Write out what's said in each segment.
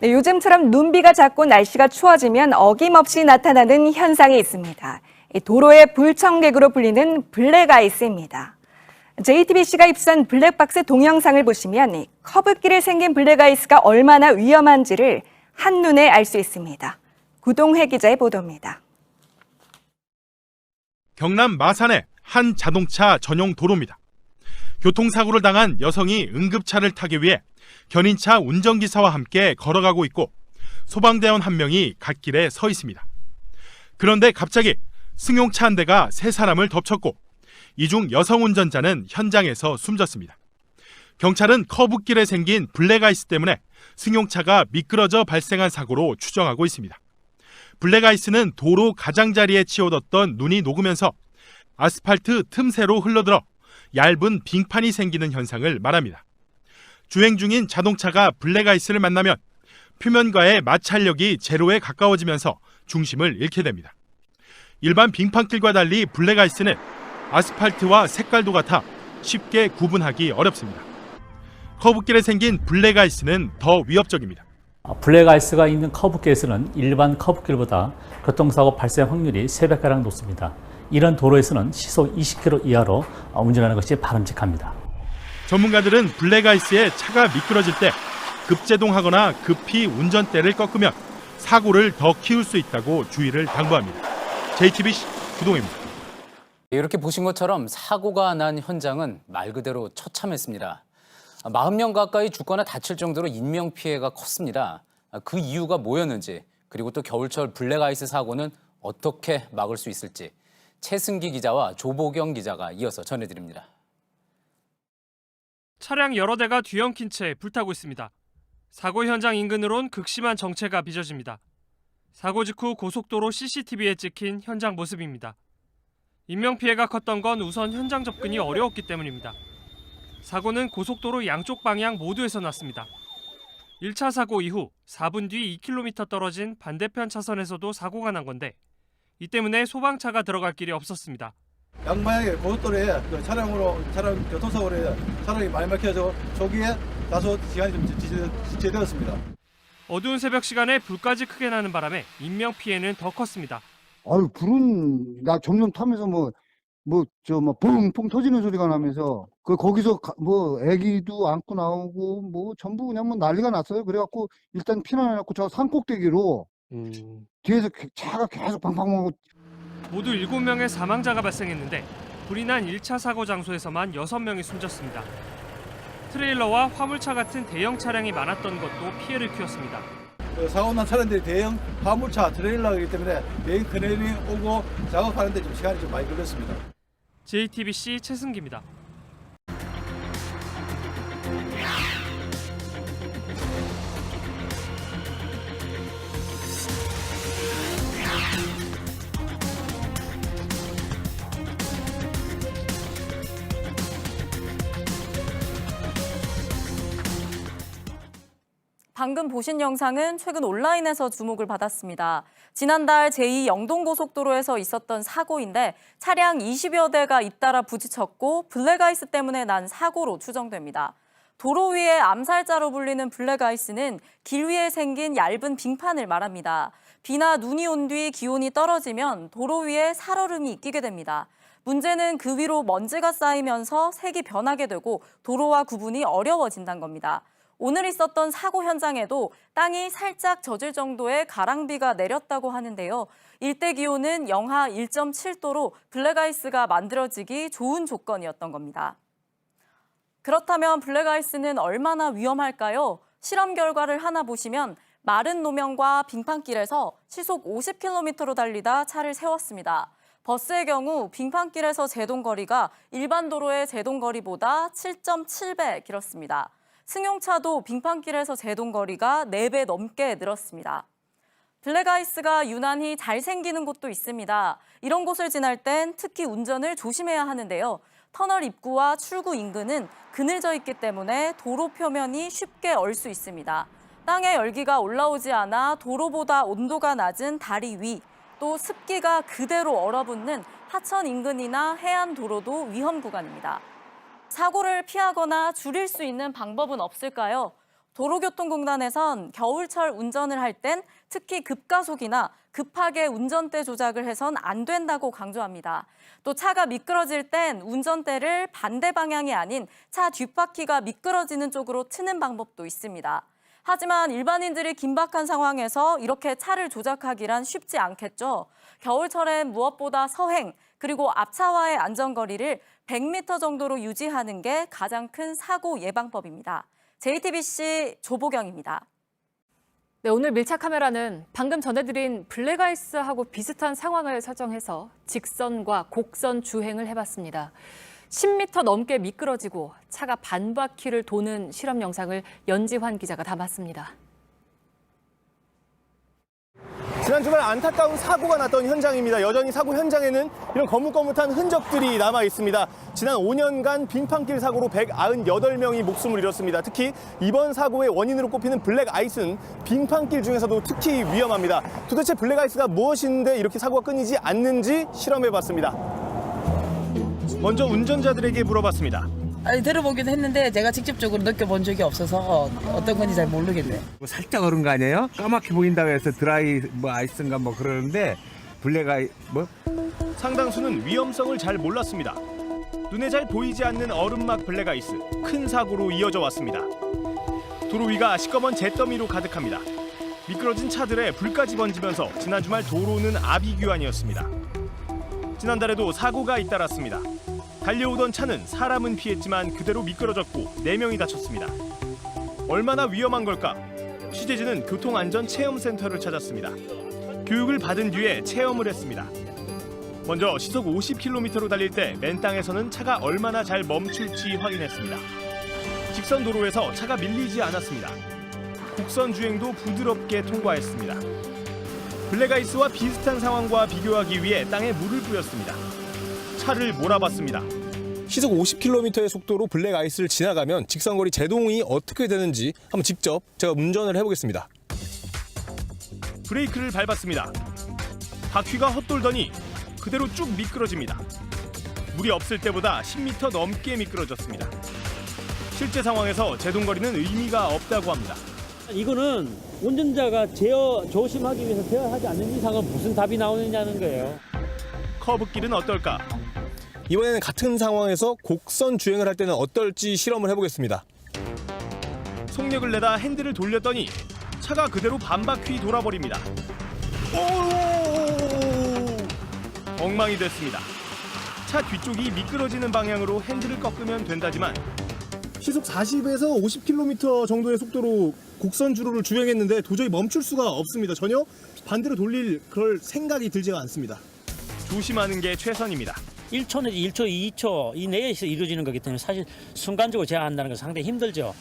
네, 요즘처럼 눈비가 잦고 날씨가 추워지면 어김없이 나타나는 현상이 있습니다. 도로의 불청객으로 불리는 블랙아이스입니다. JTBC가 입수한 블랙박스 동영상을 보시면 커브길에 생긴 블랙아이스가 얼마나 위험한지를 한눈에 알 수 있습니다. 구동회 기자의 보도입니다. 경남 마산의 한 자동차 전용 도로입니다. 교통사고를 당한 여성이 응급차를 타기 위해 견인차 운전기사와 함께 걸어가고 있고 소방대원 한 명이 갓길에 서 있습니다. 그런데 갑자기 승용차 한 대가 세 사람을 덮쳤고 이 중 여성 운전자는 현장에서 숨졌습니다. 경찰은 커브길에 생긴 블랙아이스 때문에 승용차가 미끄러져 발생한 사고로 추정하고 있습니다. 블랙아이스는 도로 가장자리에 치워뒀던 눈이 녹으면서 아스팔트 틈새로 흘러들어 얇은 빙판이 생기는 현상을 말합니다. 주행 중인 자동차가 블랙아이스를 만나면 표면과의 마찰력이 제로에 가까워지면서 중심을 잃게 됩니다. 일반 빙판길과 달리 블랙아이스는 아스팔트와 색깔도 같아 쉽게 구분하기 어렵습니다. 커브길에 생긴 블랙아이스는 더 위협적입니다. 블랙아이스가 있는 커브길에서는 일반 커브길보다 교통사고 발생 확률이 3배가량 높습니다. 이런 도로에서는 시속 20km 이하로 운전하는 것이 바람직합니다. 전문가들은 블랙아이스에 차가 미끄러질 때 급제동하거나 급히 운전대를 꺾으면 사고를 더 키울 수 있다고 주의를 당부합니다. JTBC 구동혜입니다. 이렇게 보신 것처럼 사고가 난 현장은 말 그대로 처참했습니다. 40명 가까이 죽거나 다칠 정도로 인명피해가 컸습니다. 그 이유가 뭐였는지, 그리고 또 겨울철 블랙아이스 사고는 어떻게 막을 수 있을지 최승기 기자와 조보경 기자가 이어서 전해드립니다. 차량 여러 대가 뒤엉킨 채 불타고 있습니다. 사고 현장 인근으론 극심한 정체가 빚어집니다. 사고 직후 고속도로 CCTV에 찍힌 현장 모습입니다. 인명피해가 컸던 건 우선 현장 접근이 어려웠기 때문입니다. 사고는 고속도로 양쪽 방향 모두에서 났습니다. 1차 사고 이후 4분 뒤 2km 떨어진 반대편 차선에서도 사고가 난 건데 이 때문에 소방차가 들어갈 길이 없었습니다. 양방향에 고속도로에 차량 교통사고로 차량이 많이 막혀서 초기에 다소 시간이 좀 지체되었습니다. 어두운 새벽 시간에 불까지 크게 나는 바람에 인명 피해는 더 컸습니다. 불은 나 점점 타면서 펑펑 터지는 소리가 나면서 거기서 애기도 안고 나오고 전부 그냥 난리가 났어요. 그래갖고 일단 피난해갖고 저 산꼭대기로 뒤에서 차가 계속 팡팡하고. 모두 7명의 사망자가 발생했는데 불이 난 1차 사고 장소에서만 6명이 숨졌습니다. 트레일러와 화물차 같은 대형 차량이 많았던 것도 피해를 키웠습니다. 사고 난 차량들이 대형 화물차, 트레일러이기 때문에 대형 크레인이 오고 작업하는데 좀 시간이 좀 많이 걸렸습니다. JTBC 최승기입니다. 방금 보신 영상은 최근 온라인에서 주목을 받았습니다. 지난달 제2 영동고속도로에서 있었던 사고인데 차량 20여 대가 잇따라 부딪혔고 블랙아이스 때문에 난 사고로 추정됩니다. 도로 위의 암살자로 불리는 블랙아이스는 길 위에 생긴 얇은 빙판을 말합니다. 비나 눈이 온 뒤 기온이 떨어지면 도로 위에 살얼음이 끼게 됩니다. 문제는 그 위로 먼지가 쌓이면서 색이 변하게 되고 도로와 구분이 어려워진다는 겁니다. 오늘 있었던 사고 현장에도 땅이 살짝 젖을 정도의 가랑비가 내렸다고 하는데요. 일대 기온은 영하 1.7도로 블랙아이스가 만들어지기 좋은 조건이었던 겁니다. 그렇다면 블랙아이스는 얼마나 위험할까요? 실험 결과를 하나 보시면 마른 노면과 빙판길에서 시속 50km로 달리다 차를 세웠습니다. 버스의 경우 빙판길에서 제동거리가 일반 도로의 제동거리보다 7.7배 길었습니다. 승용차도 빙판길에서 제동거리가 4배 넘게 늘었습니다. 블랙아이스가 유난히 잘 생기는 곳도 있습니다. 이런 곳을 지날 땐 특히 운전을 조심해야 하는데요. 터널 입구와 출구 인근은 그늘져 있기 때문에 도로 표면이 쉽게 얼 수 있습니다. 땅에 열기가 올라오지 않아 도로보다 온도가 낮은 다리 위, 또 습기가 그대로 얼어붙는 하천 인근이나 해안 도로도 위험 구간입니다. 사고를 피하거나 줄일 수 있는 방법은 없을까요? 도로교통공단에선 겨울철 운전을 할 땐 특히 급가속이나 급하게 운전대 조작을 해선 안 된다고 강조합니다. 또 차가 미끄러질 땐 운전대를 반대 방향이 아닌 차 뒷바퀴가 미끄러지는 쪽으로 트는 방법도 있습니다. 하지만 일반인들이 긴박한 상황에서 이렇게 차를 조작하기란 쉽지 않겠죠. 겨울철엔 무엇보다 서행, 그리고 앞차와의 안전거리를 100m 정도로 유지하는 게 가장 큰 사고 예방법입니다. JTBC 조보경입니다. 네, 오늘 밀착 카메라는 방금 전해드린 블랙아이스하고 비슷한 상황을 설정해서 직선과 곡선 주행을 해봤습니다. 10m 넘게 미끄러지고 차가 반바퀴를 도는 실험 영상을 연지환 기자가 담았습니다. 지난 주말 안타까운 사고가 났던 현장입니다. 여전히 사고 현장에는 이런 거뭇거뭇한 흔적들이 남아 있습니다. 지난 5년간 빙판길 사고로 198명이 목숨을 잃었습니다. 특히 이번 사고의 원인으로 꼽히는 블랙아이스는 빙판길 중에서도 특히 위험합니다. 도대체 블랙아이스가 무엇인데 이렇게 사고가 끊이지 않는지 실험해봤습니다. 먼저 운전자들에게 물어봤습니다. 아니, 들어보긴 했는데 제가 직접적으로 느껴본 적이 없어서 어떤 건지 잘 모르겠네요. 살짝 얼은 거 아니에요? 까맣게 보인다고 해서 드라이 아이스인가 그러는데 상당수는 위험성을 잘 몰랐습니다. 눈에 잘 보이지 않는 얼음막 블랙아이스, 큰 사고로 이어져 왔습니다. 도로 위가 시꺼먼 잿더미로 가득합니다. 미끄러진 차들에 불까지 번지면서 지난 주말 도로는 아비규환이었습니다. 지난달에도 사고가 잇따랐습니다. 달려오던 차는 사람은 피했지만 그대로 미끄러졌고 4명이 다쳤습니다. 얼마나 위험한 걸까? 취재진은 교통안전체험센터를 찾았습니다. 교육을 받은 뒤에 체험을 했습니다. 먼저 시속 50km로 달릴 때 맨 땅에서는 차가 얼마나 잘 멈출지 확인했습니다. 직선 도로에서 차가 밀리지 않았습니다. 곡선 주행도 부드럽게 통과했습니다. 블랙아이스와 비슷한 상황과 비교하기 위해 땅에 물을 뿌렸습니다. 차를 몰아봤습니다. 시속 50km의 속도로 블랙아이스를 지나가면 직선거리 제동이 어떻게 되는지 한번 직접 제가 운전을 해보겠습니다. 브레이크를 밟았습니다. 바퀴가 헛돌더니 그대로 쭉 미끄러집니다. 물이 없을 때보다 10m 넘게 미끄러졌습니다. 실제 상황에서 제동거리는 의미가 없다고 합니다. 이거는 운전자가 조심하기 위해서 제어하지 않는 이상은 무슨 답이 나오느냐는 거예요. 커브길은 어떨까? 이번에는 같은 상황에서 곡선 주행을 할 때는 어떨지 실험을 해보겠습니다. 속력을 내다 핸들을 돌렸더니 차가 그대로 반바퀴 돌아버립니다. 엉망이 됐습니다. 차 뒤쪽이 미끄러지는 방향으로 핸들을 꺾으면 된다지만 시속 40에서 50km 정도의 속도로 곡선 주로를 주행했는데 도저히 멈출 수가 없습니다. 전혀 반대로 돌릴 그럴 생각이 들지가 않습니다. 조심하는 게 최선입니다. 1초 내지 1초, 2초 이내에서 이루어지는 거기 때문에 사실 순간적으로 제어한다는 건 상당히 힘들죠.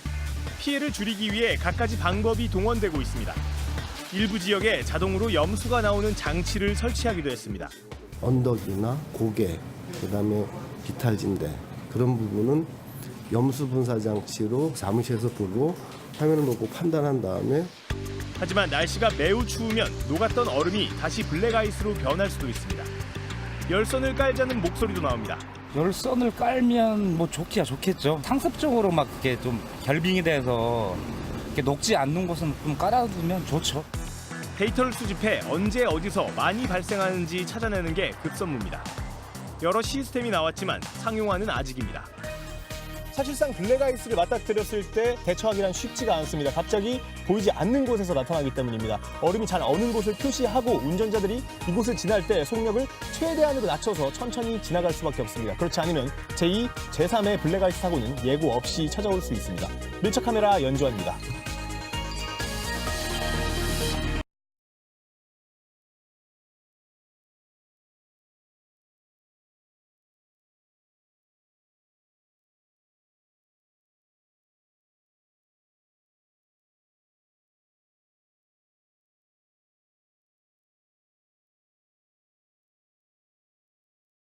피해를 줄이기 위해 갖가지 방법이 동원되고 있습니다. 일부 지역에 자동으로 염수가 나오는 장치를 설치하기도 했습니다. 언덕이나 고개, 그다음에 비탈진대 그런 부분은 염수 분사 장치로 사무실에서 보고 화면을 보고 판단한 다음에 하지만 날씨가 매우 추우면 녹았던 얼음이 다시 블랙아이스로 변할 수도 있습니다. 열선을 깔자는 목소리도 나옵니다. 열선을 깔면 좋기야 좋겠죠. 상습적으로 막 이렇게 좀 결빙이 돼서 이렇게 녹지 않는 곳은 좀 깔아두면 좋죠. 데이터를 수집해 언제 어디서 많이 발생하는지 찾아내는 게 급선무입니다. 여러 시스템이 나왔지만 상용화는 아직입니다. 사실상 블랙아이스를 맞닥뜨렸을 때 대처하기란 쉽지가 않습니다. 갑자기 보이지 않는 곳에서 나타나기 때문입니다. 얼음이 잘 어는 곳을 표시하고 운전자들이 이곳을 지날 때 속력을 최대한으로 낮춰서 천천히 지나갈 수밖에 없습니다. 그렇지 않으면 제2, 제3의 블랙아이스 사고는 예고 없이 찾아올 수 있습니다. 밀착 카메라 연주환입니다.